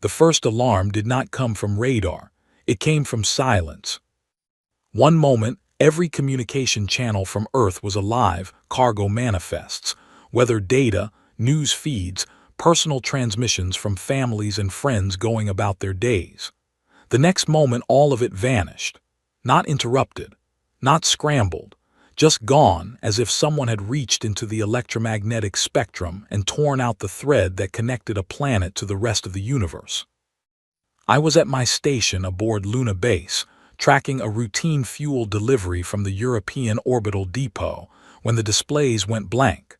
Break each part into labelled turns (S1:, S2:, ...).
S1: The first alarm did not come from radar. It came from silence. One moment, every communication channel from Earth was alive, cargo manifests, weather data, news feeds, personal transmissions from families and friends going about their days. The next moment, all of it vanished. Not interrupted, not scrambled, just gone, as if someone had reached into the electromagnetic spectrum and torn out the thread that connected a planet to the rest of the universe. I was at my station aboard Luna Base, tracking a routine fuel delivery from the European Orbital Depot, when the displays went blank.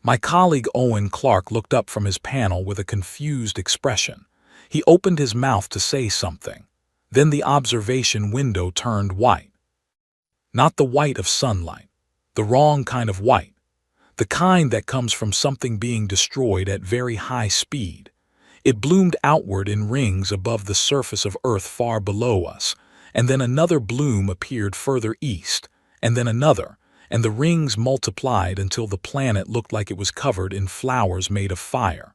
S1: My colleague Owen Clark looked up from his panel with a confused expression. He opened his mouth to say something. Then the observation window turned white. Not the white of sunlight, the wrong kind of white, the kind that comes from something being destroyed at very high speed. It bloomed outward in rings above the surface of Earth far below us, and then another bloom appeared further east, and then another, and the rings multiplied until the planet looked like it was covered in flowers made of fire.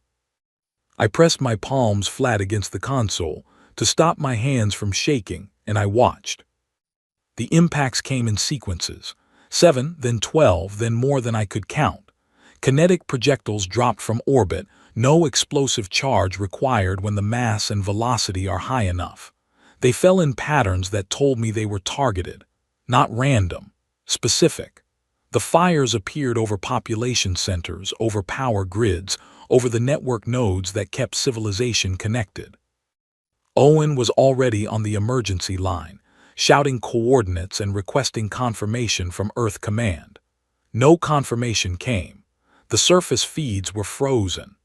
S1: I pressed my palms flat against the console to stop my hands from shaking, and I watched. The impacts came in sequences, 7, then 12, then more than I could count. Kinetic projectiles dropped from orbit, no explosive charge required when the mass and velocity are high enough. They fell in patterns that told me they were targeted, not random, specific. The fires appeared over population centers, over power grids, over the network nodes that kept civilization connected. Owen was already on the emergency line, shouting coordinates and requesting confirmation from Earth Command. No confirmation came. The surface feeds were frozen.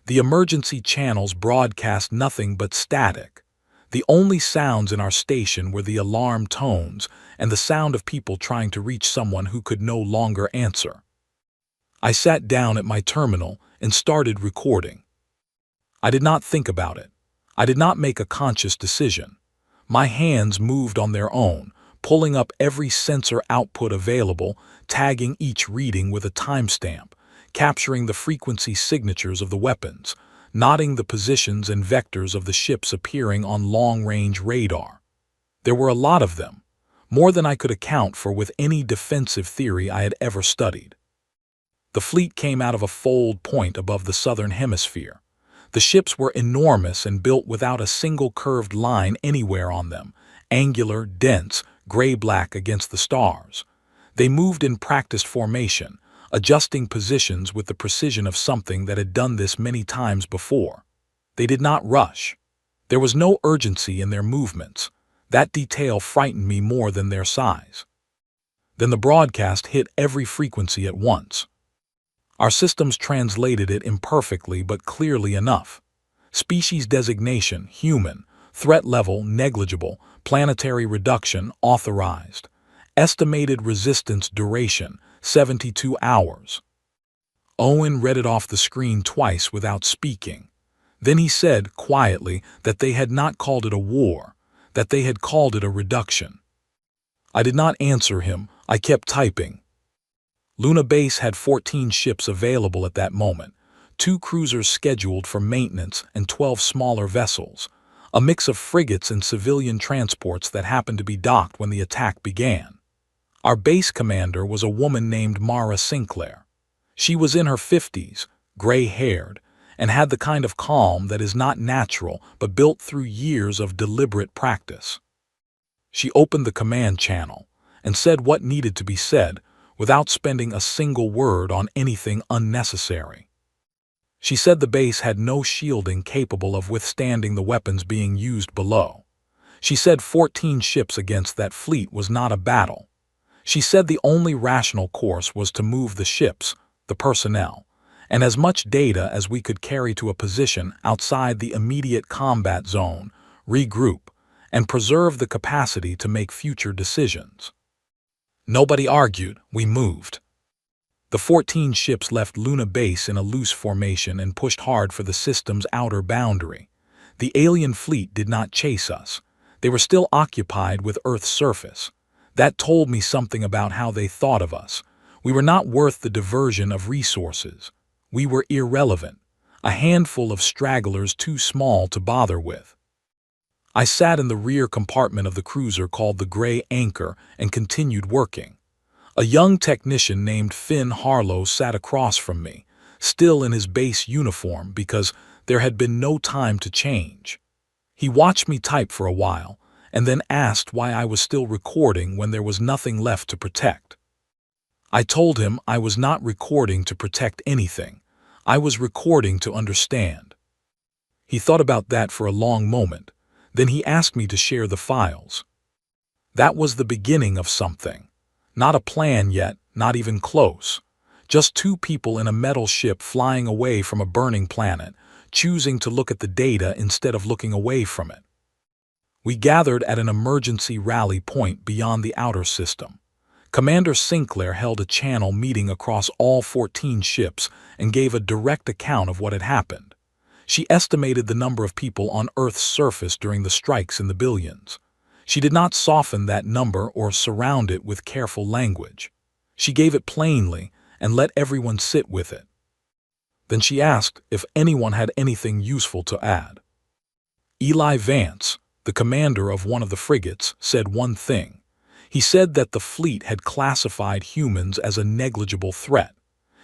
S1: The emergency channels broadcast nothing but static. The only sounds in our station were the alarm tones and the sound of people trying to reach someone who could no longer answer. I sat down at my terminal and started recording. I did not think about it. I did not make a conscious decision. My hands moved on their own, pulling up every sensor output available, tagging each reading with a timestamp, capturing the frequency signatures of the weapons, noting the positions and vectors of the ships appearing on long-range radar. There were a lot of them, more than I could account for with any defensive theory I had ever studied. The fleet came out of a fold point above the southern hemisphere. The ships were enormous and built without a single curved line anywhere on them, angular, dense, gray-black against the stars. They moved in practiced formation, adjusting positions with the precision of something that had done this many times before. They did not rush. There was no urgency in their movements. That detail frightened me more than their size. Then the broadcast hit every frequency at once. Our systems translated it imperfectly but clearly enough. Species designation, human. Threat level, negligible. Planetary reduction, authorized. Estimated resistance duration, 72 hours. Owen read it off the screen twice without speaking. Then he said, quietly, that they had not called it a war, that they had called it a reduction. I did not answer him. I kept typing. Luna Base had 14 ships available at that moment, 2 cruisers scheduled for maintenance and 12 smaller vessels, a mix of frigates and civilian transports that happened to be docked when the attack began. Our base commander was a woman named Mara Sinclair. She was in her 50s, gray-haired, and had the kind of calm that is not natural but built through years of deliberate practice. She opened the command channel and said what needed to be said, without spending a single word on anything unnecessary. She said the base had no shielding capable of withstanding the weapons being used below. She said 14 ships against that fleet was not a battle. She said the only rational course was to move the ships, the personnel, and as much data as we could carry to a position outside the immediate combat zone, regroup, and preserve the capacity to make future decisions. Nobody argued. We moved. The 14 ships left Luna Base in a loose formation and pushed hard for the system's outer boundary. The alien fleet did not chase us. They were still occupied with Earth's surface. That told me something about how they thought of us. We were not worth the diversion of resources. We were irrelevant. a handful of stragglers too small to bother with. I sat in the rear compartment of the cruiser called the Gray Anchor and continued working. A young technician named Finn Harlow sat across from me, still in his base uniform because there had been no time to change. He watched me type for a while, and then asked why I was still recording when there was nothing left to protect. I told him I was not recording to protect anything. I was recording to understand. He thought about that for a long moment. Then he asked me to share the files. That was the beginning of something. Not a plan yet, not even close. Just two people in a metal ship flying away from a burning planet, choosing to look at the data instead of looking away from it. We gathered at an emergency rally point beyond the outer system. Commander Sinclair held a channel meeting across all 14 ships and gave a direct account of what had happened. She estimated the number of people on Earth's surface during the strikes in the billions. She did not soften that number or surround it with careful language. She gave it plainly and let everyone sit with it. Then she asked if anyone had anything useful to add. Eli Vance, the commander of one of the frigates, said one thing. He said that the fleet had classified humans as a negligible threat.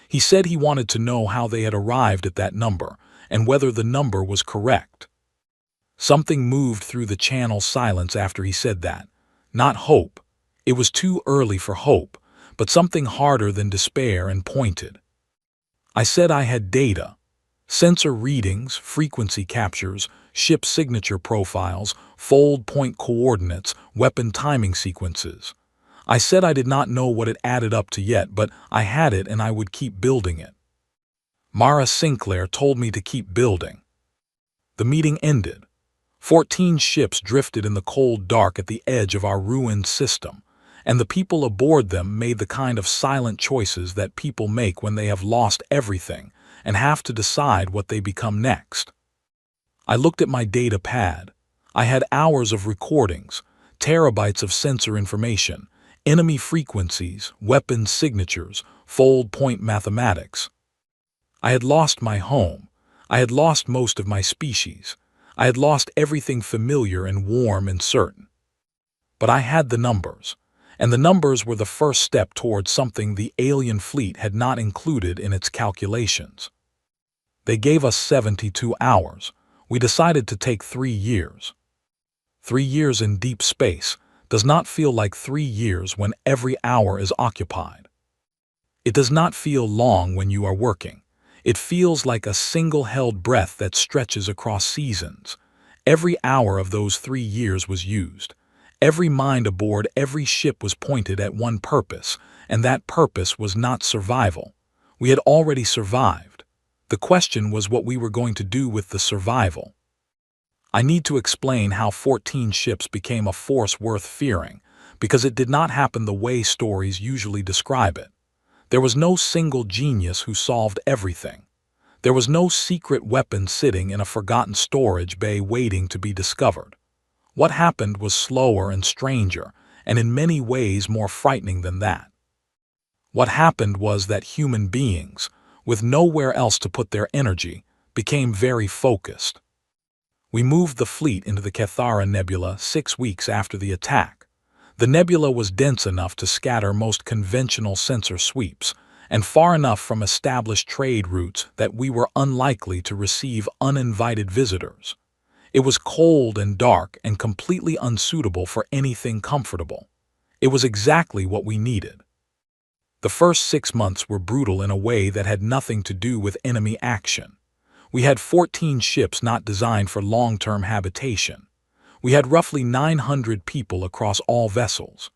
S1: He said he wanted to know how they had arrived at that number and whether the number was correct. Something moved through the channel silence after he said that. Not hope. It was too early for hope, but something harder than despair and pointed. I said I had data. Sensor readings, frequency captures, ship signature profiles, fold point coordinates, weapon timing sequences. I said I did not know what it added up to yet, but I had it and I would keep building it. Mara Sinclair told me to keep building. The meeting ended. 14 ships drifted in the cold dark at the edge of our ruined system, and the people aboard them made the kind of silent choices that people make when they have lost everything and have to decide what they become next. I looked at my data pad. I had hours of recordings, terabytes of sensor information, enemy frequencies, weapon signatures, fold point mathematics. I had lost my home. I had lost most of my species. I had lost everything familiar and warm and certain. But I had the numbers, and the numbers were the first step towards something the alien fleet had not included in its calculations. They gave us 72 hours. We decided to take 3 years. 3 years in deep space does not feel like 3 years when every hour is occupied. It does not feel long when you are working. It feels like a single-held breath that stretches across seasons. Every hour of those 3 years was used. Every mind aboard every ship was pointed at one purpose, and that purpose was not survival. We had already survived. The question was what we were going to do with the survival. I need to explain how 14 ships became a force worth fearing, because it did not happen the way stories usually describe it. There was no single genius who solved everything. There was no secret weapon sitting in a forgotten storage bay waiting to be discovered. What happened was slower and stranger, and in many ways more frightening than that. What happened was that human beings, with nowhere else to put their energy, became very focused. We moved the fleet into the Cathara Nebula 6 weeks after the attack. The nebula was dense enough to scatter most conventional sensor sweeps, and far enough from established trade routes that we were unlikely to receive uninvited visitors. It was cold and dark and completely unsuitable for anything comfortable. It was exactly what we needed. The first 6 months were brutal in a way that had nothing to do with enemy action. We had 14 ships not designed for long-term habitation. We had roughly 900 people across all vessels.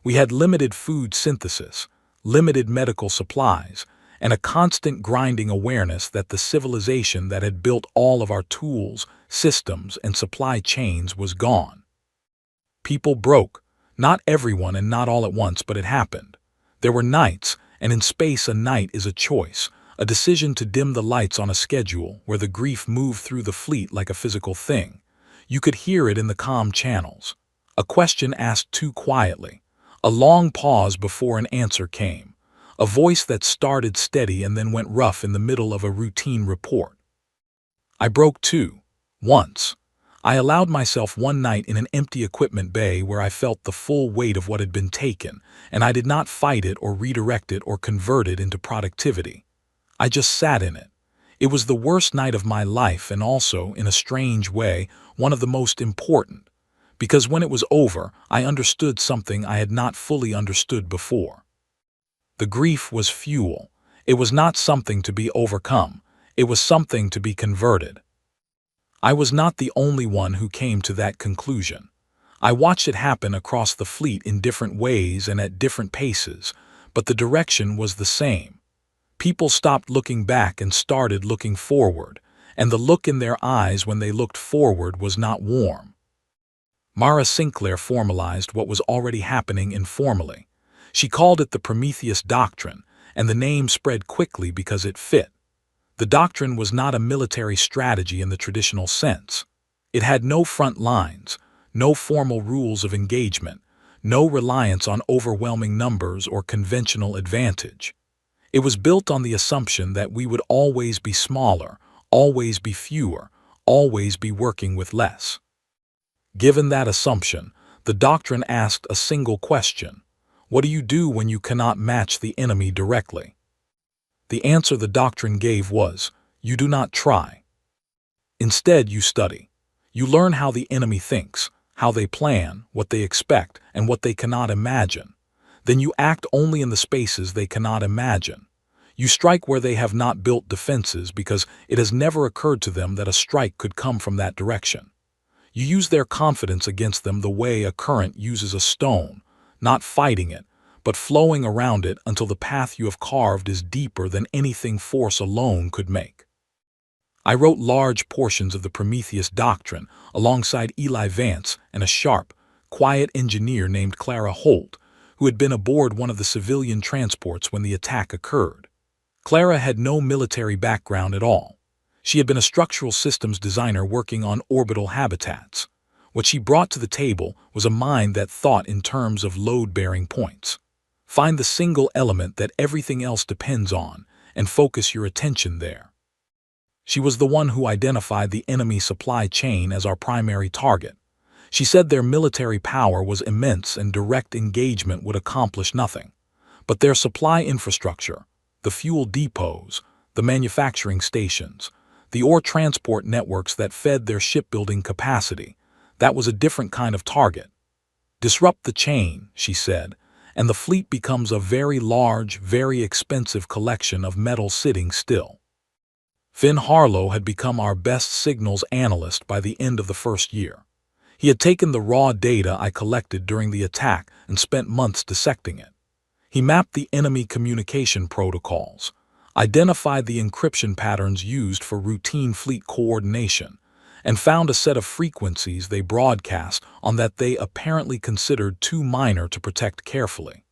S1: We had limited food synthesis, limited medical supplies, and a constant grinding awareness that the civilization that had built all of our tools, systems, and supply chains was gone. People broke, not everyone and not all at once, but it happened. There were nights, and in space a night is a choice, a decision to dim the lights on a schedule where the grief moved through the fleet like a physical thing. You could hear it in the comm channels. A question asked too quietly. A long pause before an answer came. A voice that started steady and then went rough in the middle of a routine report. I broke too. Once. I allowed myself one night in an empty equipment bay where I felt the full weight of what had been taken, and I did not fight it or redirect it or convert it into productivity. I just sat in it. It was the worst night of my life and also, in a strange way, one of the most important, because when it was over, I understood something I had not fully understood before. The grief was fuel. It was not something to be overcome. It was something to be converted. I was not the only one who came to that conclusion. I watched it happen across the fleet in different ways and at different paces, but the direction was the same. People stopped looking back and started looking forward, and the look in their eyes when they looked forward was not warm. Mara Sinclair formalized what was already happening informally. She called it the Prometheus Doctrine, and the name spread quickly because it fit. The doctrine was not a military strategy in the traditional sense. It had no front lines, no formal rules of engagement, no reliance on overwhelming numbers or conventional advantage. It was built on the assumption that we would always be smaller, always be fewer, always be working with less. Given that assumption, the doctrine asked a single question: what do you do when you cannot match the enemy directly? The answer the doctrine gave was, you do not try. Instead, you study. You learn how the enemy thinks, how they plan, what they expect, and what they cannot imagine. Then you act only in the spaces they cannot imagine. You strike where they have not built defenses because it has never occurred to them that a strike could come from that direction. You use their confidence against them the way a current uses a stone, not fighting it, but flowing around it until the path you have carved is deeper than anything force alone could make. I wrote large portions of the Prometheus Doctrine alongside Eli Vance and a sharp, quiet engineer named Clara Holt, who had been aboard one of the civilian transports when the attack occurred. Clara had no military background at all. She had been a structural systems designer working on orbital habitats. What she brought to the table was a mind that thought in terms of load-bearing points. Find the single element that everything else depends on and focus your attention there. She was the one who identified the enemy supply chain as our primary target. She said their military power was immense and direct engagement would accomplish nothing. But their supply infrastructure, the fuel depots, the manufacturing stations, the ore transport networks that fed their shipbuilding capacity, that was a different kind of target. Disrupt the chain, she said, and the fleet becomes a very large, very expensive collection of metal sitting still. Finn Harlow had become our best signals analyst by the end of the first year. He had taken the raw data I collected during the attack and spent months dissecting it. He mapped the enemy communication protocols, identified the encryption patterns used for routine fleet coordination, and found a set of frequencies they broadcast on that they apparently considered too minor to protect carefully.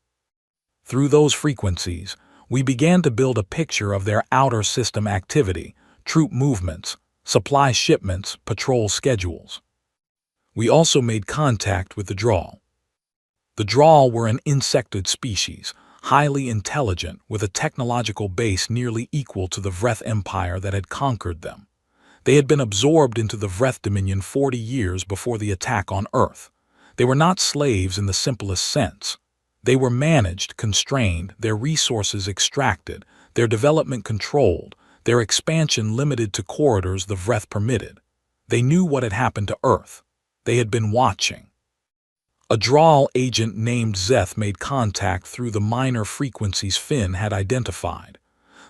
S1: Through those frequencies, we began to build a picture of their outer system activity, troop movements, supply shipments, patrol schedules. We also made contact with the Drawl. The Drawl were an insectoid species, highly intelligent, with a technological base nearly equal to the Vreth Empire that had conquered them. They had been absorbed into the Vreth Dominion 40 years before the attack on Earth. They were not slaves in the simplest sense. They were managed, constrained, their resources extracted, their development controlled, their expansion limited to corridors the Vreth permitted. They knew what had happened to Earth. They had been watching. A Drawl agent named Zeth made contact through the minor frequencies Finn had identified.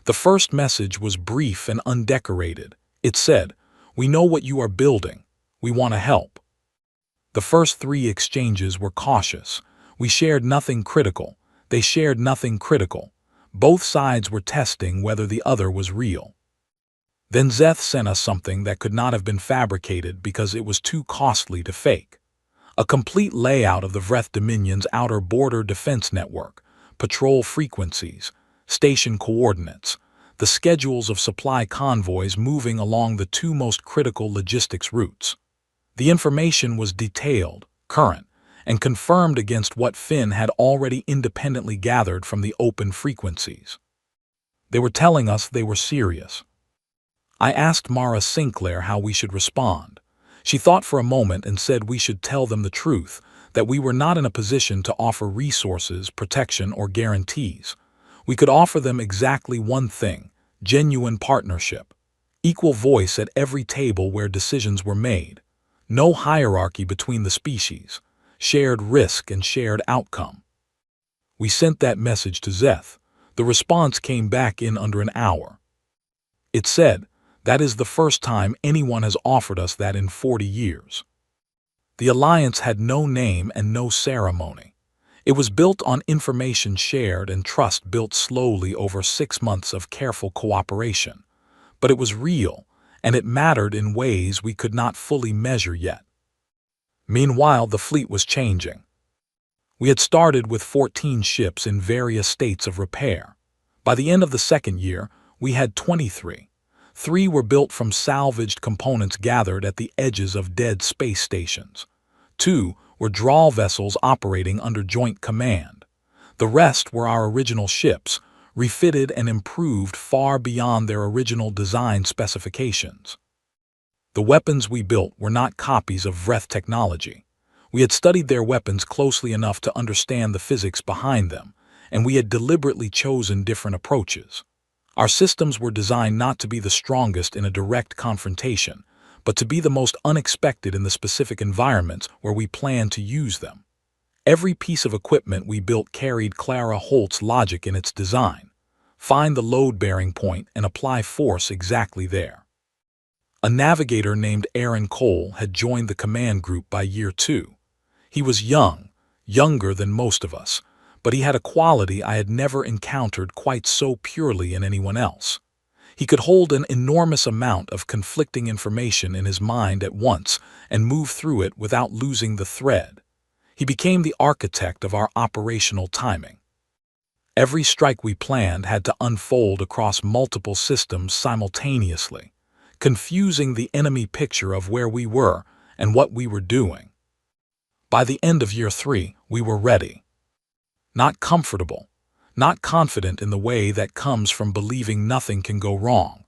S1: The first message was brief and undecorated. It said, "We know what you are building. We want to help." The first 3 exchanges were cautious. We shared nothing critical. They shared nothing critical. Both sides were testing whether the other was real. Then Zeth sent us something that could not have been fabricated because it was too costly to fake. A complete layout of the Vreth Dominion's outer border defense network, patrol frequencies, station coordinates, the schedules of supply convoys moving along the 2 most critical logistics routes. The information was detailed, current, and confirmed against what Finn had already independently gathered from the open frequencies. They were telling us they were serious. I asked Mara Sinclair how we should respond. She thought for a moment and said we should tell them the truth, that we were not in a position to offer resources, protection, or guarantees. We could offer them exactly one thing: genuine partnership. Equal voice at every table where decisions were made. No hierarchy between the species. Shared risk and shared outcome. We sent that message to Zeth. The response came back in under an hour. It said, "That is the first time anyone has offered us that in 40 years." The alliance had no name and no ceremony. It was built on information shared and trust built slowly over 6 months of careful cooperation. But it was real, and it mattered in ways we could not fully measure yet. Meanwhile, the fleet was changing. We had started with 14 ships in various states of repair. By the end of the second year, we had 23. 3 were built from salvaged components gathered at the edges of dead space stations. 2 were draw vessels operating under joint command. The rest were our original ships, refitted and improved far beyond their original design specifications. The weapons we built were not copies of Vreth technology. We had studied their weapons closely enough to understand the physics behind them, and we had deliberately chosen different approaches. Our systems were designed not to be the strongest in a direct confrontation, but to be the most unexpected in the specific environments where we planned to use them. Every piece of equipment we built carried Clara Holt's logic in its design. Find the load-bearing point and apply force exactly there. A navigator named Aaron Cole had joined the command group by year 2. He was young, younger than most of us, but he had a quality I had never encountered quite so purely in anyone else. He could hold an enormous amount of conflicting information in his mind at once and move through it without losing the thread. He became the architect of our operational timing. Every strike we planned had to unfold across multiple systems simultaneously, confusing the enemy picture of where we were and what we were doing. By the end of year 3, we were ready. Not comfortable, not confident in the way that comes from believing nothing can go wrong,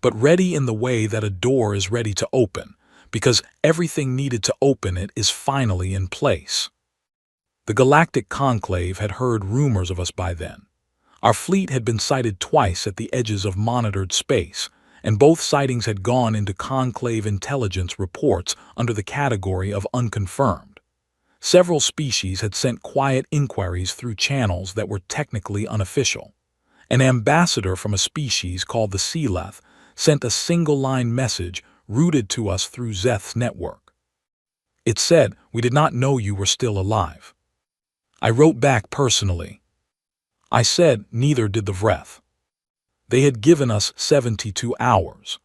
S1: but ready in the way that a door is ready to open, because everything needed to open it is finally in place. The Galactic Conclave had heard rumors of us by then. Our fleet had been sighted twice at the edges of monitored space, and both sightings had gone into Conclave intelligence reports under the category of unconfirmed. Several species had sent quiet inquiries through channels that were technically unofficial. An ambassador from a species called the Sealeth sent a single-line message routed to us through Zeth's network. It said, "We did not know you were still alive." I wrote back personally. I said, "Neither did the Vreth." They had given us 72 hours.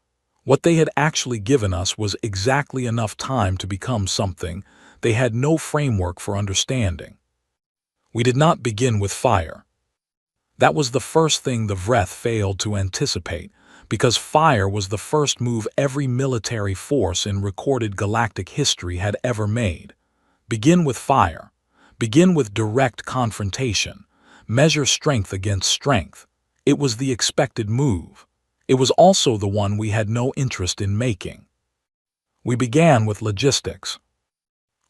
S1: What they had actually given us was exactly enough time to become something they had no framework for understanding. We did not begin with fire. That was the first thing the Vreth failed to anticipate, because fire was the first move every military force in recorded galactic history had ever made. Begin with fire. Begin with direct confrontation. Measure strength against strength. It was the expected move. It was also the one we had no interest in making. We began with logistics.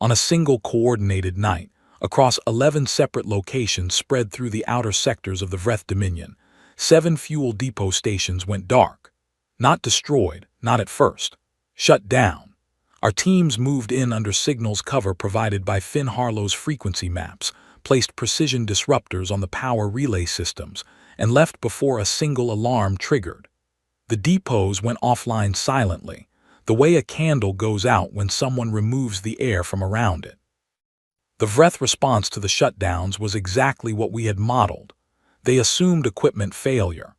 S1: On a single coordinated night, across 11 separate locations spread through the outer sectors of the Vreth Dominion, 7 fuel depot stations went dark. Not destroyed, not at first. Shut down. Our teams moved in under signals cover provided by Finn Harlow's frequency maps, placed precision disruptors on the power relay systems, and left before a single alarm triggered. The depots went offline silently, the way a candle goes out when someone removes the air from around it. The Vreth response to the shutdowns was exactly what we had modeled. They assumed equipment failure.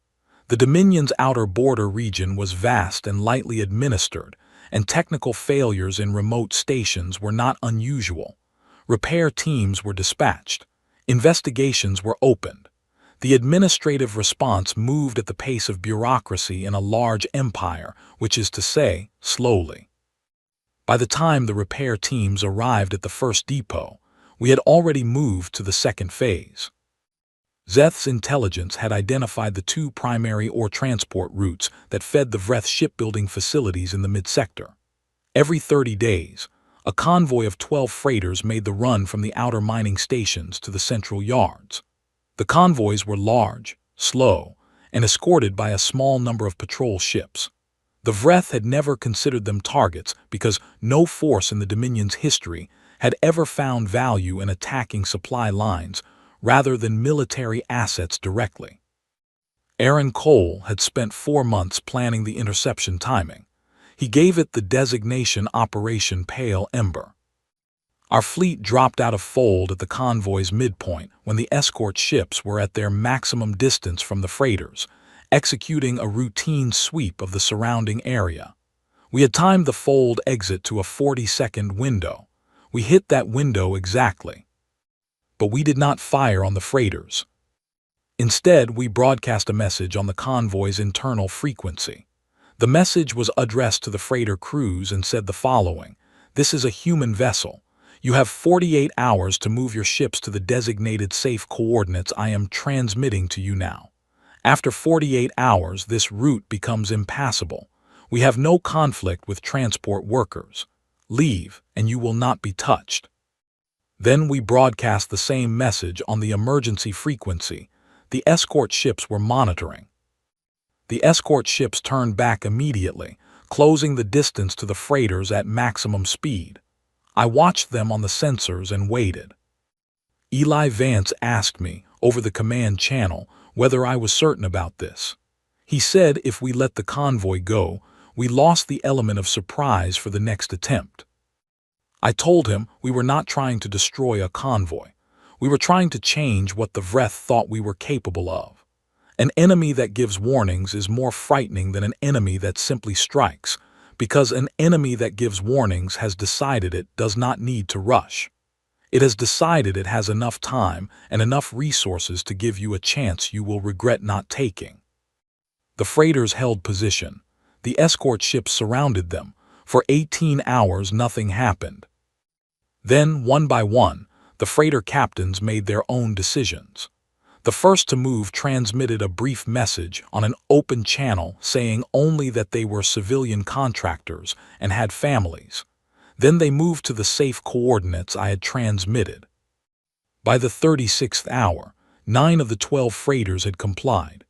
S1: The Dominion's outer border region was vast and lightly administered, and technical failures in remote stations were not unusual. Repair teams were dispatched. Investigations were opened. The administrative response moved at the pace of bureaucracy in a large empire, which is to say, slowly. By the time the repair teams arrived at the first depot, we had already moved to the second phase. Zeth's intelligence had identified the two primary ore transport routes that fed the Vreth shipbuilding facilities in the mid-sector. Every 30 days, a convoy of 12 freighters made the run from the outer mining stations to the central yards. The convoys were large, slow, and escorted by a small number of patrol ships. The Vreth had never considered them targets because no force in the Dominion's history had ever found value in attacking supply lines rather than military assets directly. Aaron Cole had spent 4 months planning the interception timing. He gave it the designation Operation Pale Ember. Our fleet dropped out of fold at the convoy's midpoint when the escort ships were at their maximum distance from the freighters, executing a routine sweep of the surrounding area. We had timed the fold exit to a 40-second window. We hit that window exactly. But we did not fire on the freighters. Instead, we broadcast a message on the convoy's internal frequency. The message was addressed to the freighter crews and said the following: "This is a human vessel. You have 48 hours to move your ships to the designated safe coordinates I am transmitting to you now. After 48 hours, this route becomes impassable. We have no conflict with transport workers. Leave, and you will not be touched." Then we broadcast the same message on the emergency frequency the escort ships were monitoring. The escort ships turned back immediately, closing the distance to the freighters at maximum speed. I watched them on the sensors and waited. Eli Vance asked me, over the command channel, whether I was certain about this. He said if we let the convoy go, we lost the element of surprise for the next attempt. I told him we were not trying to destroy a convoy. We were trying to change what the Vreth thought we were capable of. An enemy that gives warnings is more frightening than an enemy that simply strikes, because an enemy that gives warnings has decided it does not need to rush. It has decided it has enough time and enough resources to give you a chance you will regret not taking. The freighters held position. The escort ships surrounded them. For 18 hours nothing happened. Then, one by one, the freighter captains made their own decisions. The first to move transmitted a brief message on an open channel saying only that they were civilian contractors and had families. Then they moved to the safe coordinates I had transmitted. By the 36th hour, 9 of the 12 freighters had complied.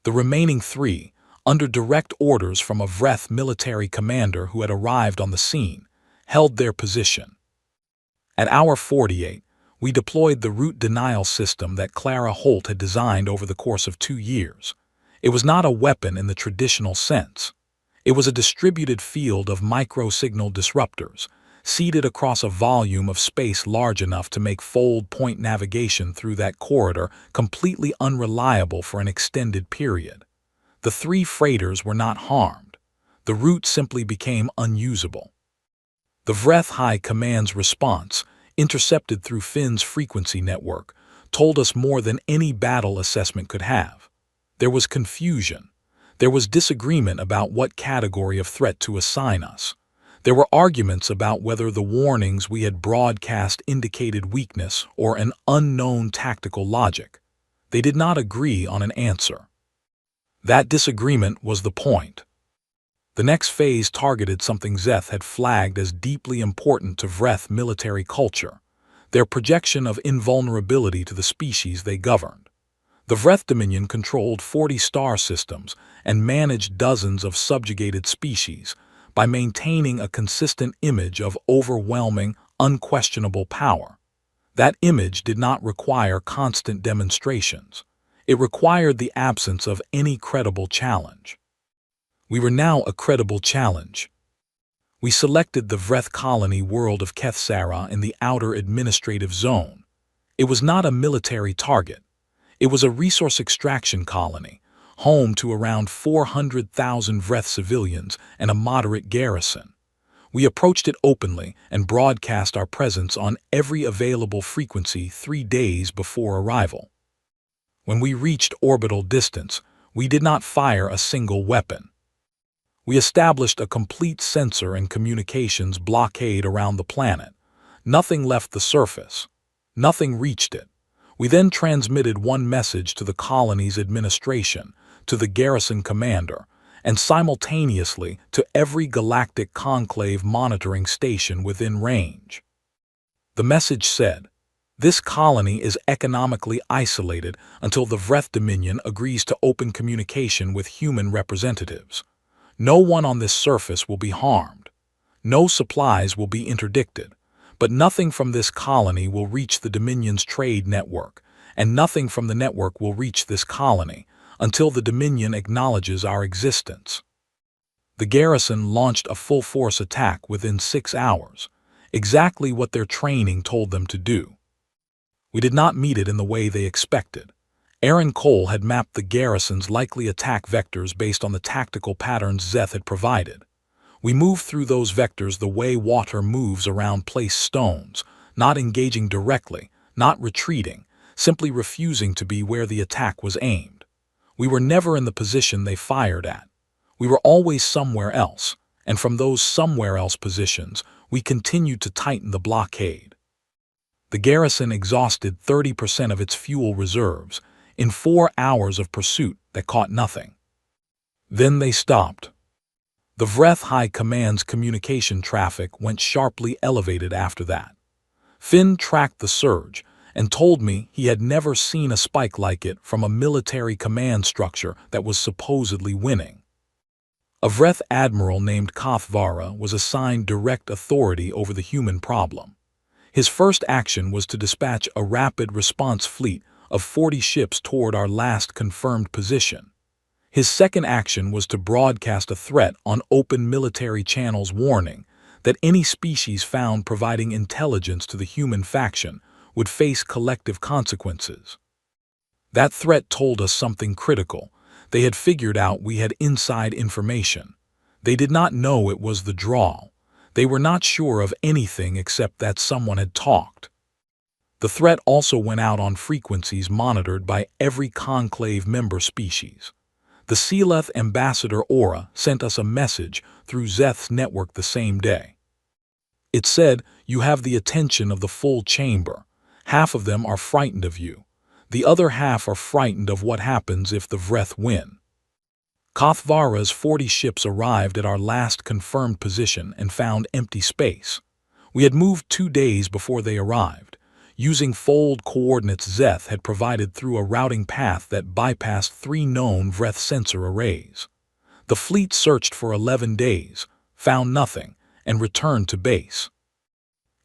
S1: The remaining 3, under direct orders from a Vreth military commander who had arrived on the scene, held their position. At hour 48, we deployed the route denial system that Clara Holt had designed over the course of 2 years. It was not a weapon in the traditional sense. It was a distributed field of micro-signal disruptors, seated across a volume of space large enough to make fold-point navigation through that corridor completely unreliable for an extended period. The 3 freighters were not harmed. The route simply became unusable. The Vreth High Command's response, intercepted through Finn's frequency network, told us more than any battle assessment could have. There was confusion. There was disagreement about what category of threat to assign us. There were arguments about whether the warnings we had broadcast indicated weakness or an unknown tactical logic. They did not agree on an answer. That disagreement was the point. The next phase targeted something Zeth had flagged as deeply important to Vreth military culture, their projection of invulnerability to the species they governed. The Vreth Dominion controlled 40 star systems and managed dozens of subjugated species by maintaining a consistent image of overwhelming, unquestionable power. That image did not require constant demonstrations. It required the absence of any credible challenge. We were now a credible challenge. We selected the Vreth colony world of Kethsara in the outer administrative zone. It was not a military target. It was a resource extraction colony, home to around 400,000 Vreth civilians and a moderate garrison. We approached it openly and broadcast our presence on every available frequency 3 days before arrival. When we reached orbital distance, we did not fire a single weapon. We established a complete sensor and communications blockade around the planet. Nothing left the surface. Nothing reached it. We then transmitted one message to the colony's administration, to the garrison commander, and simultaneously to every galactic conclave monitoring station within range. The message said, "This colony is economically isolated until the Vreth Dominion agrees to open communication with human representatives. No one on this surface will be harmed. No supplies will be interdicted, but nothing from this colony will reach the Dominion's trade network, and nothing from the network will reach this colony until the Dominion acknowledges our existence." The garrison launched a full-force attack within 6 hours, exactly what their training told them to do. We did not meet it in the way they expected. Aaron Cole had mapped the garrison's likely attack vectors based on the tactical patterns Zeth had provided. We moved through those vectors the way water moves around placed stones, not engaging directly, not retreating, simply refusing to be where the attack was aimed. We were never in the position they fired at. We were always somewhere else, and from those somewhere else positions, we continued to tighten the blockade. The garrison exhausted 30% of its fuel reserves in 4 hours of pursuit that caught nothing. Then they stopped. The Vreth High Command's communication traffic went sharply elevated after that. Finn tracked the surge and told me he had never seen a spike like it from a military command structure that was supposedly winning. A Vreth admiral named Kothvara was assigned direct authority over the human problem. His first action was to dispatch a rapid response fleet of 40 ships toward our last confirmed position. His second action was to broadcast a threat on open military channels warning that any species found providing intelligence to the human faction would face collective consequences. That threat told us something critical. They had figured out we had inside information. They did not know it was the drawl. They were not sure of anything except that someone had talked. The threat also went out on frequencies monitored by every conclave member species. The Sealeth ambassador Aura sent us a message through Zeth's network the same day. It said, "You have the attention of the full chamber. Half of them are frightened of you. The other half are frightened of what happens if the Vreth win." Kothvara's 40 ships arrived at our last confirmed position and found empty space. We had moved 2 days before they arrived, using fold coordinates Zeth had provided through a routing path that bypassed 3 known Vreth sensor arrays. The fleet searched for 11 days, found nothing, and returned to base.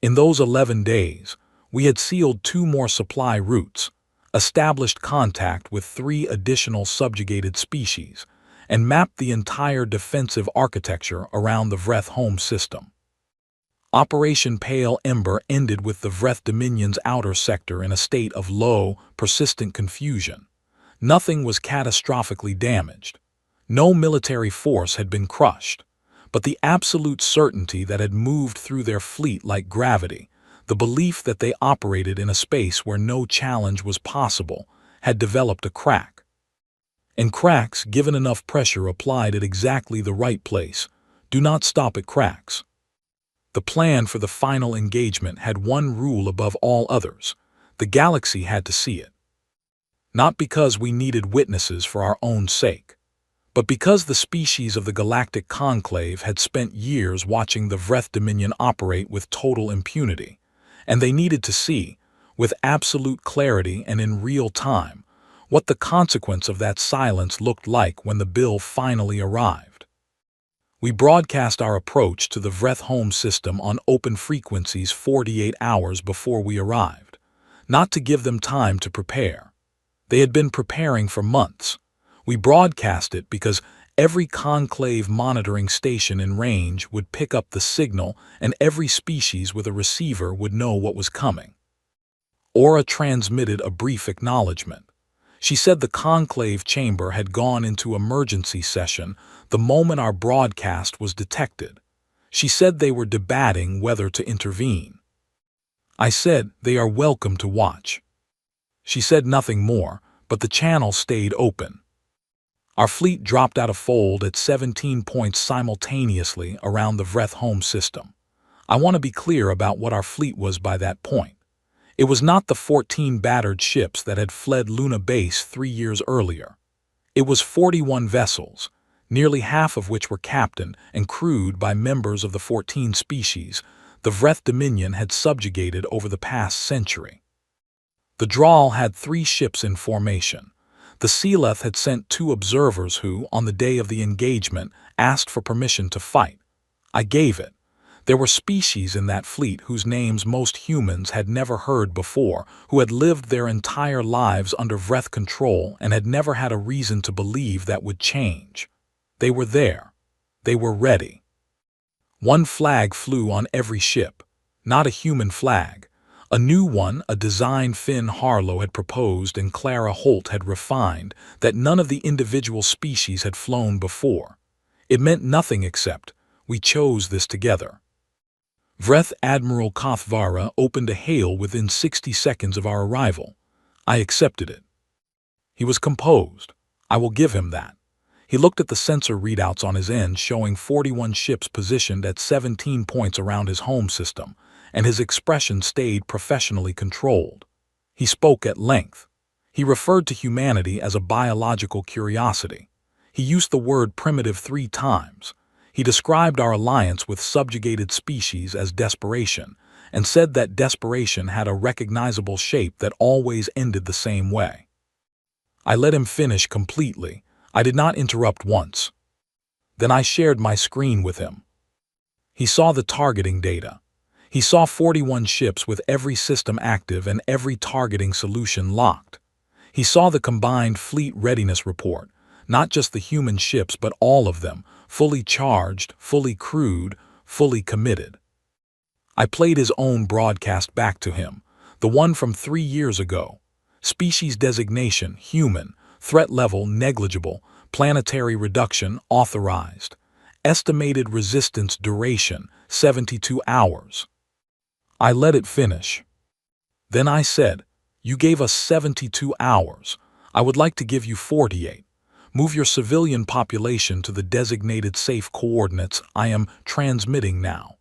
S1: In those 11 days, we had sealed 2 more supply routes, established contact with 3 additional subjugated species, and mapped the entire defensive architecture around the Vreth home system. Operation Pale Ember ended with the Vreth Dominion's outer sector in a state of low, persistent confusion. Nothing was catastrophically damaged. No military force had been crushed, but the absolute certainty that had moved through their fleet like gravity, the belief that they operated in a space where no challenge was possible, had developed a crack. And cracks, given enough pressure applied at exactly the right place, do not stop at cracks. The plan for the final engagement had one rule above all others: the galaxy had to see it. Not because we needed witnesses for our own sake, but because the species of the Galactic Conclave had spent years watching the Vreth Dominion operate with total impunity, and they needed to see, with absolute clarity and in real time, what the consequence of that silence looked like when the bill finally arrived. We broadcast our approach to the Vreth home system on open frequencies 48 hours before we arrived, not to give them time to prepare. They had been preparing for months. We broadcast it because every conclave monitoring station in range would pick up the signal and every species with a receiver would know what was coming. Aura transmitted a brief acknowledgement. She said the conclave chamber had gone into emergency session the moment our broadcast was detected. She said they were debating whether to intervene. I said they are welcome to watch. She said nothing more, but the channel stayed open. Our fleet dropped out of fold at 17 points simultaneously around the Vreth home system. I want to be clear about what our fleet was by that point. It was not the 14 battered ships that had fled Luna Base 3 years earlier. It was 41 vessels, nearly half of which were captained and crewed by members of the 14 species the Vreth Dominion had subjugated over the past century. The Drawl had 3 ships in formation. The Sealeth had sent 2 observers who, on the day of the engagement, asked for permission to fight. I gave it. There were species in that fleet whose names most humans had never heard before, who had lived their entire lives under Vreth control and had never had a reason to believe that would change. They were there. They were ready. One flag flew on every ship, not a human flag. A new one, a design Finn Harlow had proposed and Clara Holt had refined, that none of the individual species had flown before. It meant nothing except, we chose this together. Vreth Admiral Kothvara opened a hail within 60 seconds of our arrival. I accepted it. He was composed. I will give him that. He looked at the sensor readouts on his end showing 41 ships positioned at 17 points around his home system, and his expression stayed professionally controlled. He spoke at length. He referred to humanity as a biological curiosity. He used the word primitive 3 times. He described our alliance with subjugated species as desperation, and said that desperation had a recognizable shape that always ended the same way. I let him finish completely. I did not interrupt once. Then I shared my screen with him. He saw the targeting data. He saw 41 ships with every system active and every targeting solution locked. He saw the combined fleet readiness report, not just the human ships but all of them, fully charged, fully crewed, fully committed. I played his own broadcast back to him, the one from 3 years ago. Species designation, human. Threat level, negligible. Planetary reduction, authorized. Estimated resistance duration, 72 hours. I let it finish. Then I said, you gave us 72 hours. I would like to give you 48. Move your civilian population to the designated safe coordinates I am transmitting now.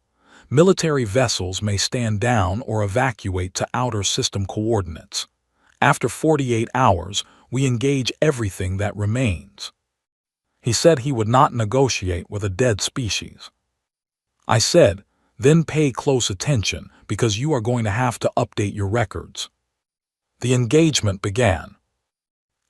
S1: Military vessels may stand down or evacuate to outer system coordinates. After 48 hours, we engage everything that remains. He said he would not negotiate with a dead species. I said, then pay close attention because you are going to have to update your records. The engagement began.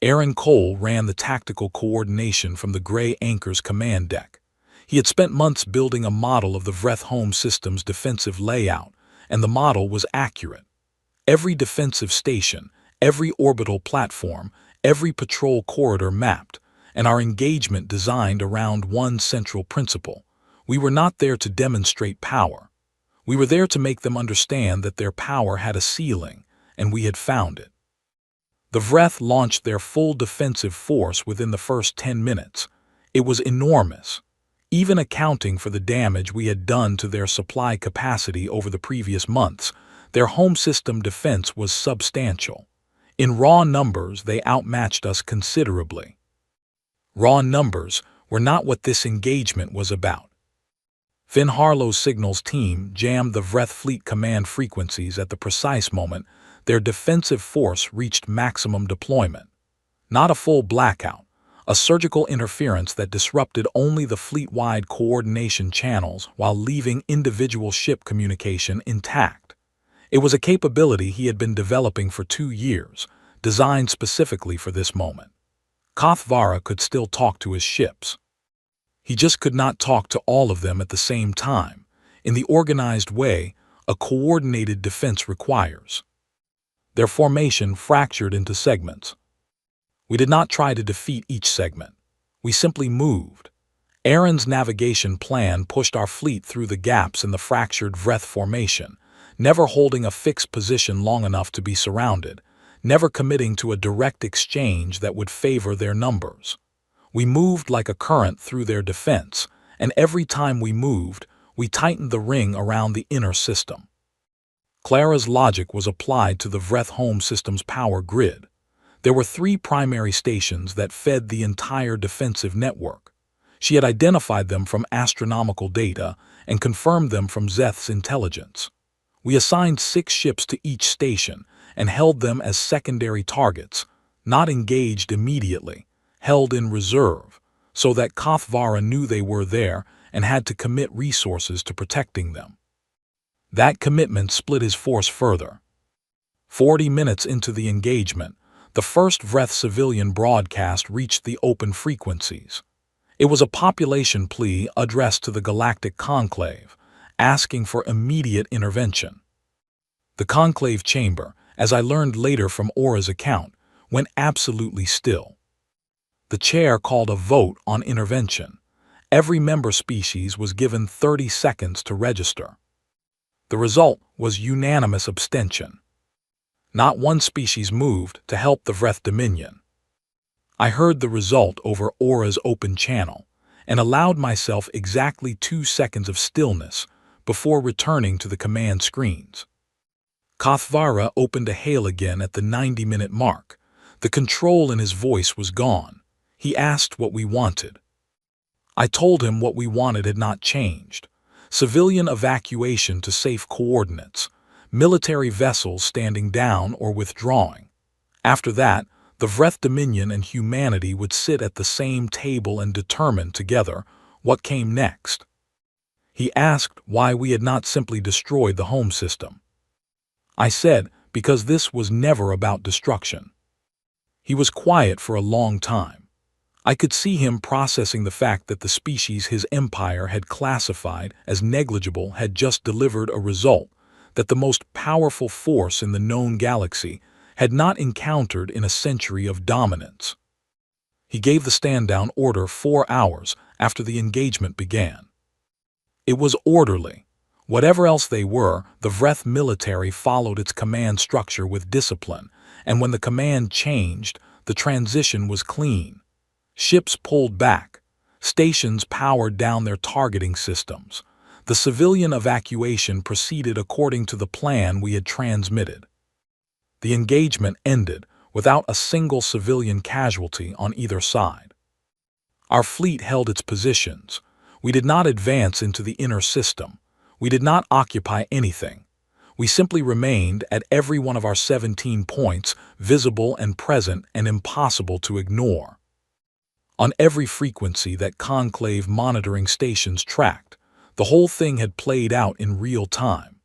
S1: Aaron Cole ran the tactical coordination from the Gray Anchor's command deck. He had spent months building a model of the Vreth home system's defensive layout, and the model was accurate. Every defensive station, every orbital platform, every patrol corridor mapped, and our engagement designed around one central principle. We were not there to demonstrate power. We were there to make them understand that their power had a ceiling, and we had found it. The Vreth launched their full defensive force within the first 10 minutes. It was enormous. Even accounting for the damage we had done to their supply capacity over the previous months, their home system defense was substantial. In raw numbers, they outmatched us considerably. Raw numbers were not what this engagement was about. Finn Harlow's signals team jammed the Vreth fleet command frequencies at the precise moment their defensive force reached maximum deployment. Not a full blackout, a surgical interference that disrupted only the fleet-wide coordination channels while leaving individual ship communication intact. It was a capability he had been developing for 2 years, designed specifically for this moment. Kothvara could still talk to his ships. He just could not talk to all of them at the same time, in the organized way a coordinated defense requires. Their formation fractured into segments. We did not try to defeat each segment. We simply moved. Aaron's navigation plan pushed our fleet through the gaps in the fractured Vreth formation, never holding a fixed position long enough to be surrounded, never committing to a direct exchange that would favor their numbers. We moved like a current through their defense, and every time we moved, we tightened the ring around the inner system. Clara's logic was applied to the Vreth home system's power grid. There were 3 primary stations that fed the entire defensive network. She had identified them from astronomical data and confirmed them from Zeth's intelligence. We assigned 6 ships to each station and held them as secondary targets, not engaged immediately, held in reserve, so that Kothvara knew they were there and had to commit resources to protecting them. That commitment split his force further. 40 minutes into the engagement, the first Vreth civilian broadcast reached the open frequencies. It was a population plea addressed to the Galactic Conclave, asking for immediate intervention. The Conclave chamber, as I learned later from Aura's account, went absolutely still. The chair called a vote on intervention. Every member species was given 30 seconds to register. The result was unanimous abstention. Not one species moved to help the Vreth Dominion. I heard the result over Aura's open channel and allowed myself exactly 2 seconds of stillness before returning to the command screens. Kothvara opened a hail again at the 90-minute mark. The control in his voice was gone. He asked what we wanted. I told him what we wanted had not changed. Civilian evacuation to safe coordinates, military vessels standing down or withdrawing. After that, the Vreth Dominion and humanity would sit at the same table and determine together what came next. He asked why we had not simply destroyed the home system. I said because this was never about destruction. He was quiet for a long time. I could see him processing the fact that the species his empire had classified as negligible had just delivered a result that the most powerful force in the known galaxy had not encountered in a century of dominance. He gave the stand-down order 4 hours after the engagement began. It was orderly. Whatever else they were, the Vreth military followed its command structure with discipline, and when the command changed, the transition was clean. Ships pulled back. Stations powered down their targeting systems. The civilian evacuation proceeded according to the plan we had transmitted. The engagement ended without a single civilian casualty on either side. Our fleet held its positions. We did not advance into the inner system. We did not occupy anything. We simply remained at every one of our 17 points, visible and present and impossible to ignore. On every frequency that Conclave monitoring stations tracked, the whole thing had played out in real time.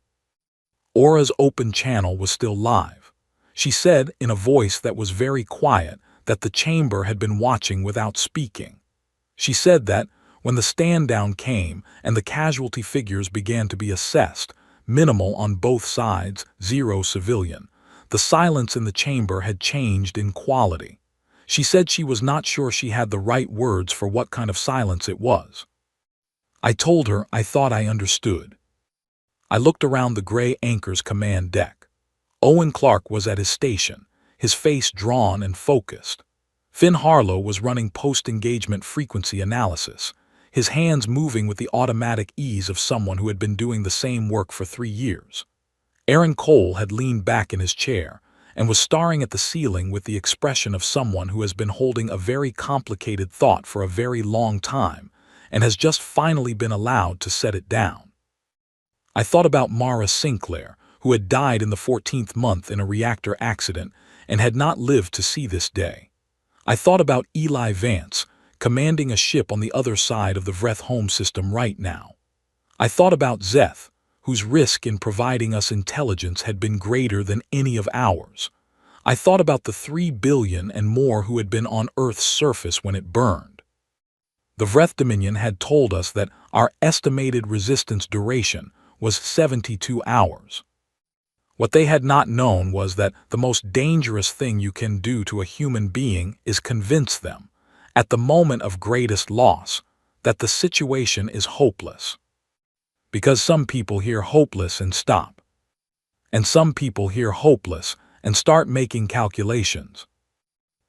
S1: Aura's open channel was still live. She said in a voice that was very quiet that the chamber had been watching without speaking. She said that when the stand-down came and the casualty figures began to be assessed, minimal on both sides, 0 civilian, the silence in the chamber had changed in quality. She said she was not sure she had the right words for what kind of silence it was. I told her I thought I understood. I looked around the gray anchor's command deck. Owen Clark was at his station, his face drawn and focused. Finn Harlow was running post-engagement frequency analysis, his hands moving with the automatic ease of someone who had been doing the same work for 3 years. Aaron Cole had leaned back in his chair and was staring at the ceiling with the expression of someone who has been holding a very complicated thought for a very long time and has just finally been allowed to set it down. I thought about Mara Sinclair, who had died in the 14th month in a reactor accident and had not lived to see this day. I thought about Eli Vance, commanding a ship on the other side of the Vreth home system right now. I thought about Zeth, whose risk in providing us intelligence had been greater than any of ours. I thought about the 3 billion and more who had been on Earth's surface when it burned. The Vreth Dominion had told us that our estimated resistance duration was 72 hours. What they had not known was that the most dangerous thing you can do to a human being is convince them, at the moment of greatest loss, that the situation is hopeless. Because some people hear hopeless and stop. And some people hear hopeless and start making calculations.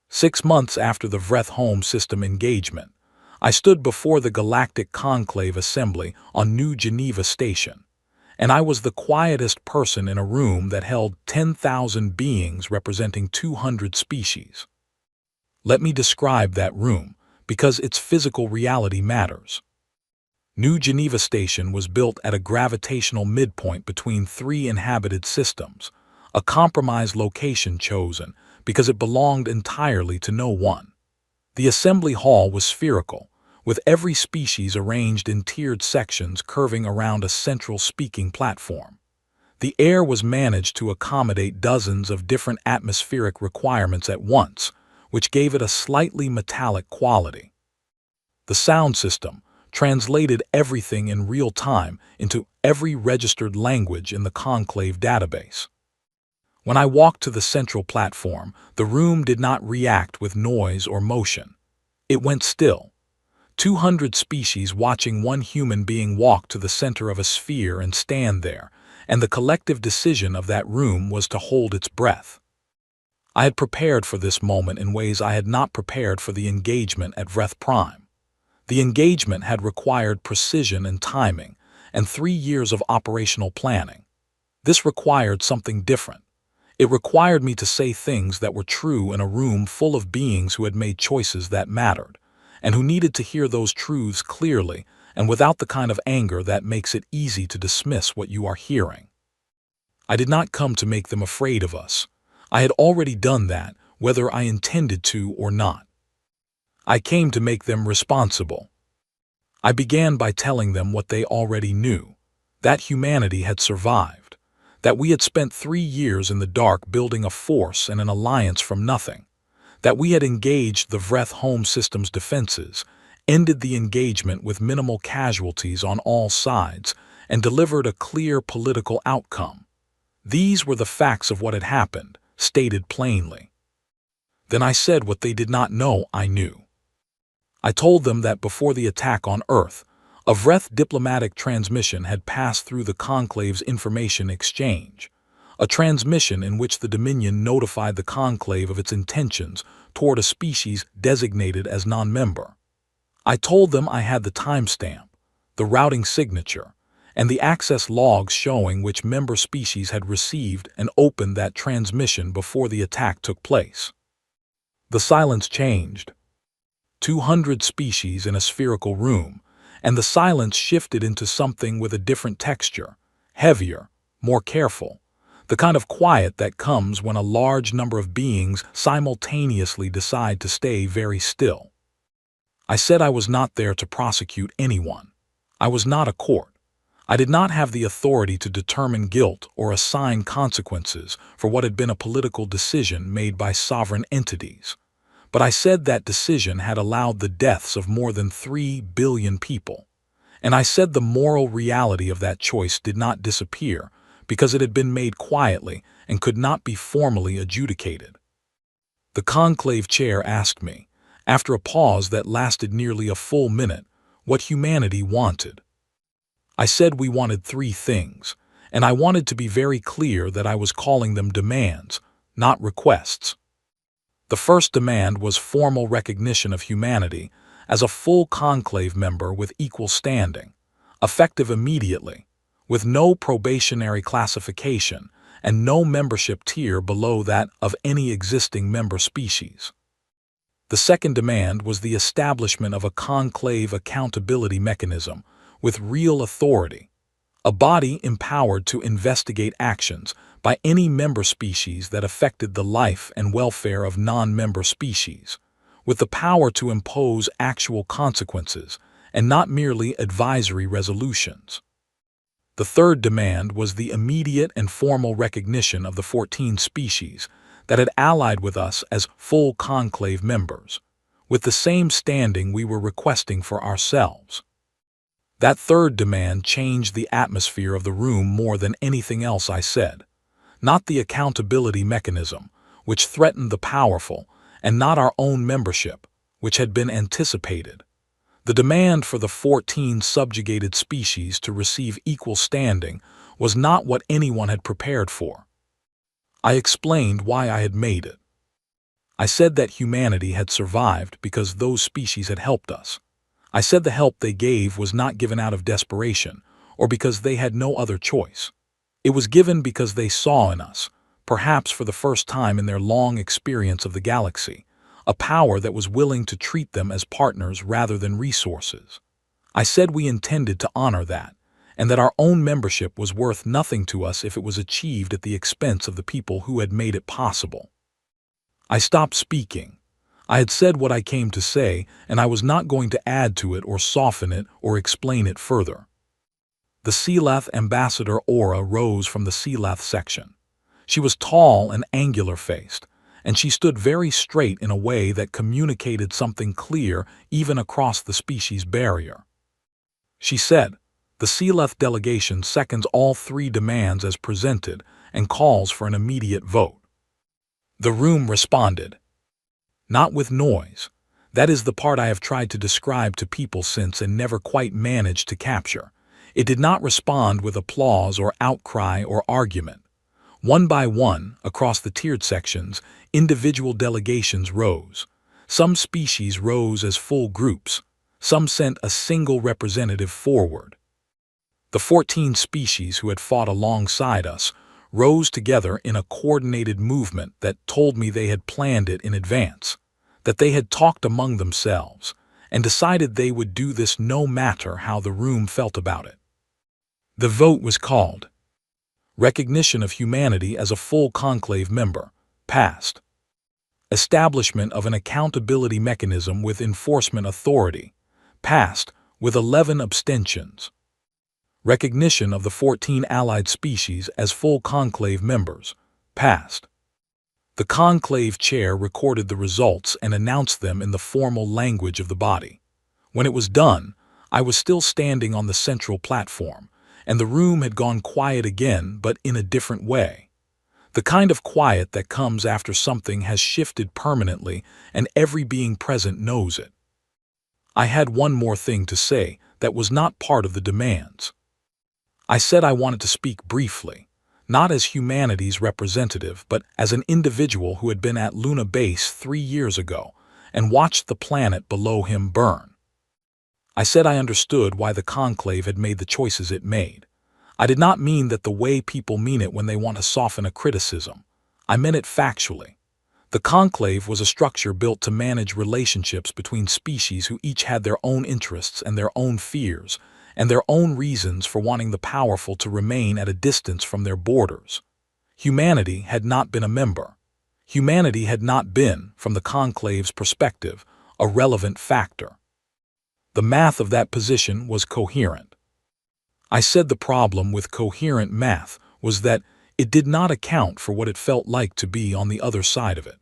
S1: 6 months after the Vreth home system engagement, I stood before the Galactic Conclave Assembly on New Geneva Station, and I was the quietest person in a room that held 10,000 beings representing 200 species. Let me describe that room, because its physical reality matters. New Geneva Station was built at a gravitational midpoint between three inhabited systems, a compromised location chosen because it belonged entirely to no one. The assembly hall was spherical, with every species arranged in tiered sections curving around a central speaking platform. The air was managed to accommodate dozens of different atmospheric requirements at once, which gave it a slightly metallic quality. The sound system translated everything in real time into every registered language in the conclave database. When I walked to the central platform, the room did not react with noise or motion. It went still. 200 species watching one human being walk to the center of a sphere and stand there, and the collective decision of that room was to hold its breath. I had prepared for this moment in ways I had not prepared for the engagement at Vreth Prime. The engagement had required precision and timing, and 3 years of operational planning. This required something different. It required me to say things that were true in a room full of beings who had made choices that mattered, and who needed to hear those truths clearly and without the kind of anger that makes it easy to dismiss what you are hearing. I did not come to make them afraid of us. I had already done that, whether I intended to or not. I came to make them responsible. I began by telling them what they already knew, that humanity had survived, that we had spent 3 years in the dark building a force and an alliance from nothing, that we had engaged the Vreth home system's defenses, ended the engagement with minimal casualties on all sides, and delivered a clear political outcome. These were the facts of what had happened, stated plainly. Then I said what they did not know I knew. I told them that before the attack on Earth, a Vreth diplomatic transmission had passed through the Conclave's information exchange, a transmission in which the Dominion notified the Conclave of its intentions toward a species designated as non-member. I told them I had the timestamp, the routing signature, and the access logs showing which member species had received and opened that transmission before the attack took place. The silence changed. 200 species in a spherical room, and the silence shifted into something with a different texture, heavier, more careful, the kind of quiet that comes when a large number of beings simultaneously decide to stay very still. I said I was not there to prosecute anyone. I was not a court. I did not have the authority to determine guilt or assign consequences for what had been a political decision made by sovereign entities. But I said that decision had allowed the deaths of more than 3 billion people. And I said the moral reality of that choice did not disappear because it had been made quietly and could not be formally adjudicated. The conclave chair asked me, after a pause that lasted nearly a full minute, what humanity wanted. I said we wanted 3 things, and I wanted to be very clear that I was calling them demands, not requests. The first demand was formal recognition of humanity as a full conclave member with equal standing, effective immediately, with no probationary classification and no membership tier below that of any existing member species. The second demand was the establishment of a conclave accountability mechanism with real authority, a body empowered to investigate actions by any member species that affected the life and welfare of non-member species, with the power to impose actual consequences and not merely advisory resolutions. The third demand was the immediate and formal recognition of the 14 species that had allied with us as full conclave members, with the same standing we were requesting for ourselves. That third demand changed the atmosphere of the room more than anything else I said, not the accountability mechanism, which threatened the powerful, and not our own membership, which had been anticipated. The demand for the 14 subjugated species to receive equal standing was not what anyone had prepared for. I explained why I had made it. I said that humanity had survived because those species had helped us. I said the help they gave was not given out of desperation or because they had no other choice. It was given because they saw in us, perhaps for the first time in their long experience of the galaxy, a power that was willing to treat them as partners rather than resources. I said we intended to honor that, and that our own membership was worth nothing to us if it was achieved at the expense of the people who had made it possible. I stopped speaking. I had said what I came to say, and I was not going to add to it or soften it or explain it further. The Sealath ambassador Aura rose from the Sealath section. She was tall and angular-faced, and she stood very straight in a way that communicated something clear even across the species barrier. She said, "The Sealath delegation seconds all 3 demands as presented and calls for an immediate vote." The room responded. Not with noise. That is the part I have tried to describe to people since and never quite managed to capture. It did not respond with applause or outcry or argument. One by one, across the tiered sections, individual delegations rose. Some species rose as full groups. Some sent a single representative forward. The 14 species who had fought alongside us rose together in a coordinated movement that told me they had planned it in advance, that they had talked among themselves, and decided they would do this no matter how the room felt about it. The vote was called. Recognition of humanity as a full conclave member, passed. Establishment of an accountability mechanism with enforcement authority, passed with 11 abstentions. Recognition of the 14 allied species as full conclave members, passed. The conclave chair recorded the results and announced them in the formal language of the body. When it was done, I was still standing on the central platform, and the room had gone quiet again, but in a different way. The kind of quiet that comes after something has shifted permanently and every being present knows it. I had one more thing to say that was not part of the demands. I said I wanted to speak briefly, not as humanity's representative, but as an individual who had been at Luna Base 3 years ago and watched the planet below him burn. I said I understood why the conclave had made the choices it made. I did not mean that the way people mean it when they want to soften a criticism. I meant it factually. The conclave was a structure built to manage relationships between species who each had their own interests and their own fears, and their own reasons for wanting the powerful to remain at a distance from their borders. Humanity had not been a member. Humanity had not been, from the conclave's perspective, a relevant factor. The math of that position was coherent. I said the problem with coherent math was that it did not account for what it felt like to be on the other side of it.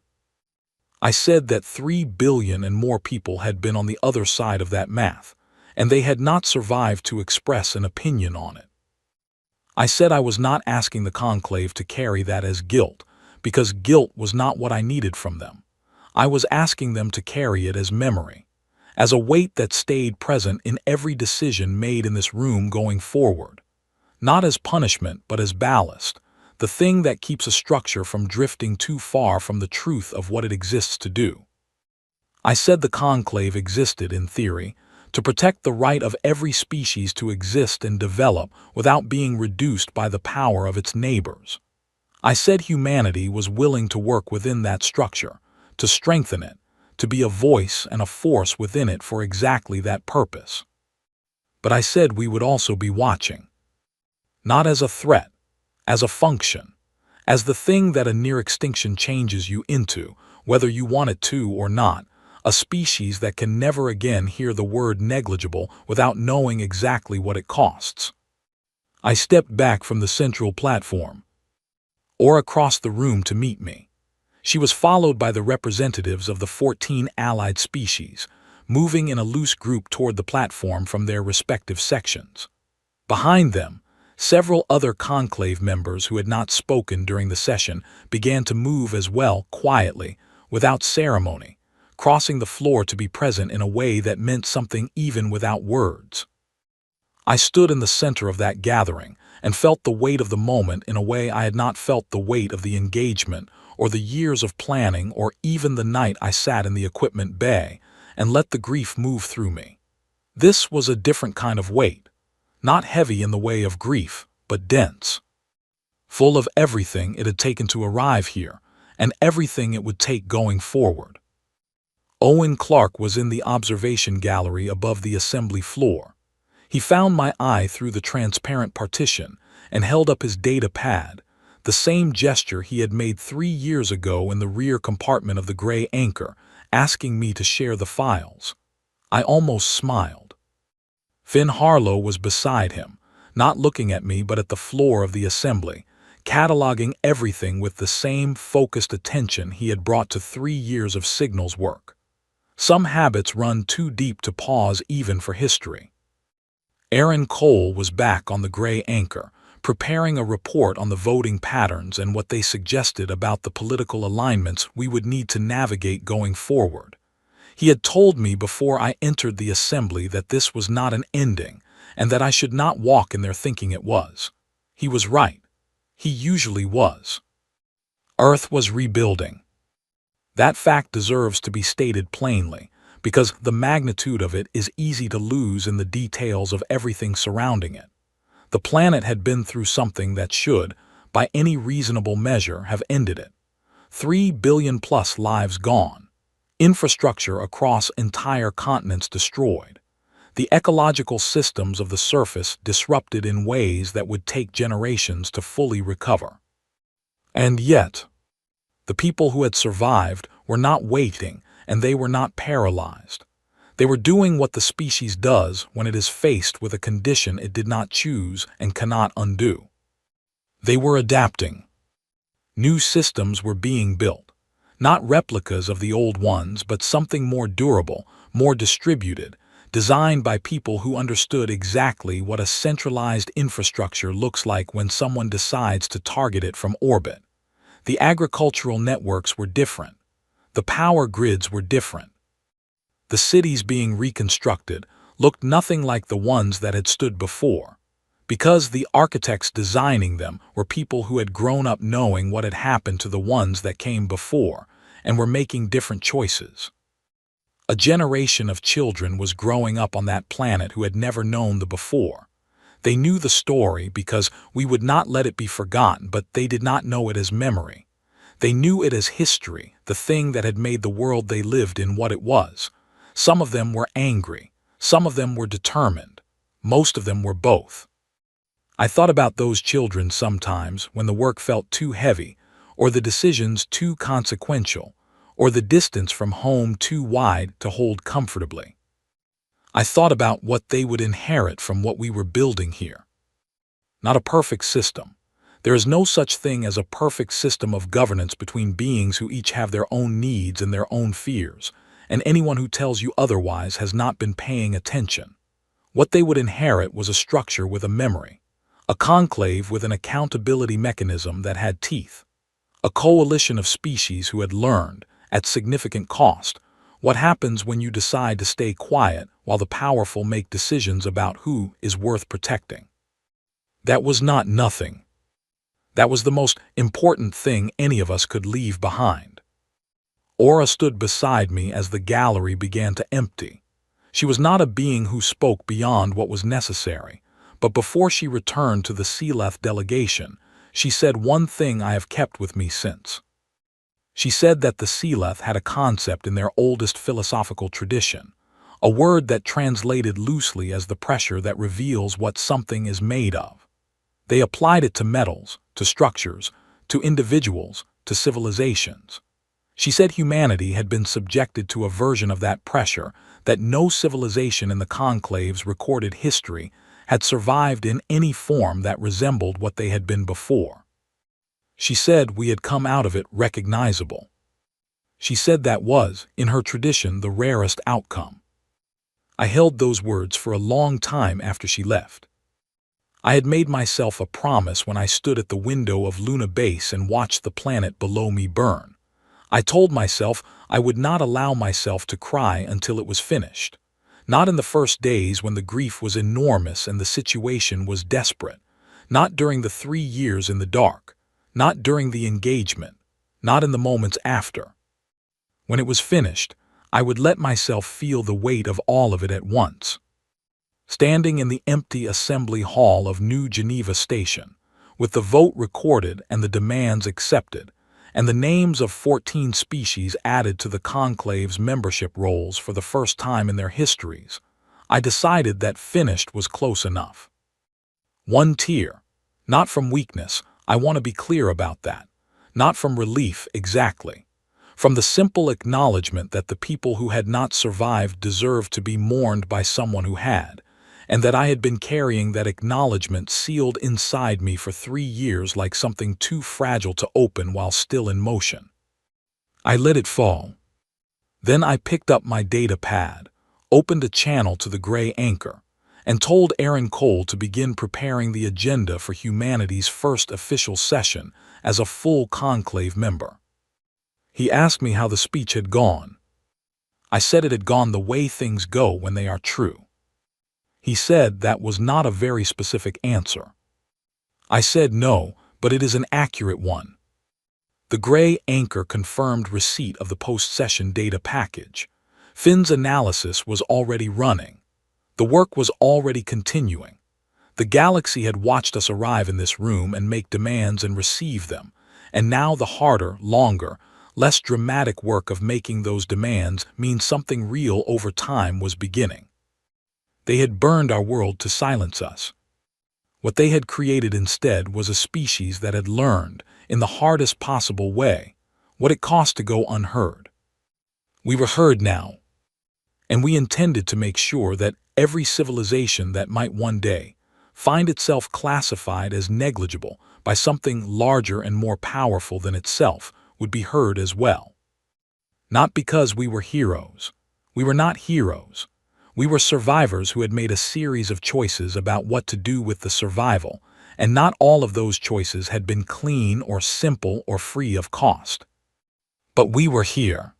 S1: I said that 3 billion and more people had been on the other side of that math, and they had not survived to express an opinion on it. I said I was not asking the conclave to carry that as guilt, because guilt was not what I needed from them. I was asking them to carry it as memory, as a weight that stayed present in every decision made in this room going forward. Not as punishment, but as ballast, the thing that keeps a structure from drifting too far from the truth of what it exists to do. I said the conclave existed, in theory, to protect the right of every species to exist and develop without being reduced by the power of its neighbors. I said humanity was willing to work within that structure, to strengthen it, to be a voice and a force within it for exactly that purpose. But I said we would also be watching. Not as a threat, as a function, as the thing that a near extinction changes you into, whether you want it to or not, a species that can never again hear the word negligible without knowing exactly what it costs. I stepped back from the central platform, or across the room to meet me. She was followed by the representatives of the 14 allied species, moving in a loose group toward the platform from their respective sections. Behind them, several other conclave members who had not spoken during the session began to move as well, quietly, without ceremony, crossing the floor to be present in a way that meant something even without words. I stood in the center of that gathering and felt the weight of the moment in a way I had not felt the weight of the engagement or the years of planning or even the night I sat in the equipment bay and let the grief move through me. This was a different kind of weight, not heavy in the way of grief, but dense, full of everything it had taken to arrive here and everything it would take going forward. Owen Clark was in the observation gallery above the assembly floor. He found my eye through the transparent partition and held up his data pad, the same gesture he had made 3 years ago in the rear compartment of the gray Anchor, asking me to share the files. I almost smiled. Finn Harlow was beside him, not looking at me but at the floor of the assembly, cataloging everything with the same focused attention he had brought to 3 years of signals work. Some habits run too deep to pause even for history. Aaron Cole was back on the gray Anchor, preparing a report on the voting patterns and what they suggested about the political alignments we would need to navigate going forward. He had told me before I entered the assembly that this was not an ending, and that I should not walk in there thinking it was. He was right. He usually was. Earth was rebuilding. That fact deserves to be stated plainly, because the magnitude of it is easy to lose in the details of everything surrounding it. The planet had been through something that should, by any reasonable measure, have ended it. 3 billion plus lives gone. Infrastructure across entire continents destroyed. The ecological systems of the surface disrupted in ways that would take generations to fully recover. And yet, the people who had survived were not waiting, and they were not paralyzed. They were doing what the species does when it is faced with a condition it did not choose and cannot undo. They were adapting. New systems were being built, not replicas of the old ones, but something more durable, more distributed, designed by people who understood exactly what a centralized infrastructure looks like when someone decides to target it from orbit. The agricultural networks were different. The power grids were different. The cities being reconstructed looked nothing like the ones that had stood before, because the architects designing them were people who had grown up knowing what had happened to the ones that came before and were making different choices. A generation of children was growing up on that planet who had never known the before. They knew the story because we would not let it be forgotten, but they did not know it as memory. They knew it as history, the thing that had made the world they lived in what it was. Some of them were angry. Some of them were determined. Most of them were both. I thought about those children sometimes when the work felt too heavy, or the decisions too consequential, or the distance from home too wide to hold comfortably. I thought about what they would inherit from what we were building here. Not a perfect system. There is no such thing as a perfect system of governance between beings who each have their own needs and their own fears, and anyone who tells you otherwise has not been paying attention. What they would inherit was a structure with a memory, a conclave with an accountability mechanism that had teeth, a coalition of species who had learned, at significant cost, what happens when you decide to stay quiet while the powerful make decisions about who is worth protecting. That was not nothing. That was the most important thing any of us could leave behind. Aura stood beside me as the gallery began to empty. She was not a being who spoke beyond what was necessary, but before she returned to the Sealeth delegation, she said one thing I have kept with me since. She said that the Sealeth had a concept in their oldest philosophical tradition, a word that translated loosely as the pressure that reveals what something is made of. They applied it to metals, to structures, to individuals, to civilizations. She said humanity had been subjected to a version of that pressure that no civilization in the Conclave's recorded history had survived in any form that resembled what they had been before. She said we had come out of it recognizable. She said that was, in her tradition, the rarest outcome. I held those words for a long time after she left. I had made myself a promise when I stood at the window of Luna Base and watched the planet below me burn. I told myself I would not allow myself to cry until it was finished. Not in the first days when the grief was enormous and the situation was desperate. Not during the 3 years in the dark. Not during the engagement. Not in the moments after. When it was finished, I would let myself feel the weight of all of it at once. Standing in the empty assembly hall of New Geneva Station, with the vote recorded and the demands accepted, and the names of 14 species added to the Conclave's membership rolls for the first time in their histories, I decided that finished was close enough. One tear. Not from weakness, I want to be clear about that. Not from relief, exactly. From the simple acknowledgement that the people who had not survived deserved to be mourned by someone who had, and that I had been carrying that acknowledgement sealed inside me for 3 years like something too fragile to open while still in motion. I let it fall. Then I picked up my data pad, opened a channel to the gray anchor, and told Aaron Cole to begin preparing the agenda for humanity's first official session as a full conclave member. He asked me how the speech had gone. I said it had gone the way things go when they are true. He said that was not a very specific answer. I said no, but it is an accurate one. The gray anchor confirmed receipt of the post-session data package. Finn's analysis was already running. The work was already continuing. The galaxy had watched us arrive in this room and make demands and receive them, and now the harder, longer, less dramatic work of making those demands mean something real over time was beginning. They had burned our world to silence us. What they had created instead was a species that had learned, in the hardest possible way, what it cost to go unheard. We were heard now, and we intended to make sure that every civilization that might one day find itself classified as negligible by something larger and more powerful than itself would be heard as well. Not because we were heroes. We were not heroes. We were survivors who had made a series of choices about what to do with the survival, and not all of those choices had been clean or simple or free of cost. But we were here.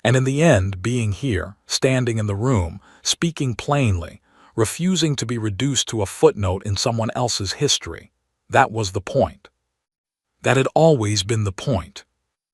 S1: And in the end, being here, standing in the room, speaking plainly, refusing to be reduced to a footnote in someone else's history, that was the point. That had always been the point.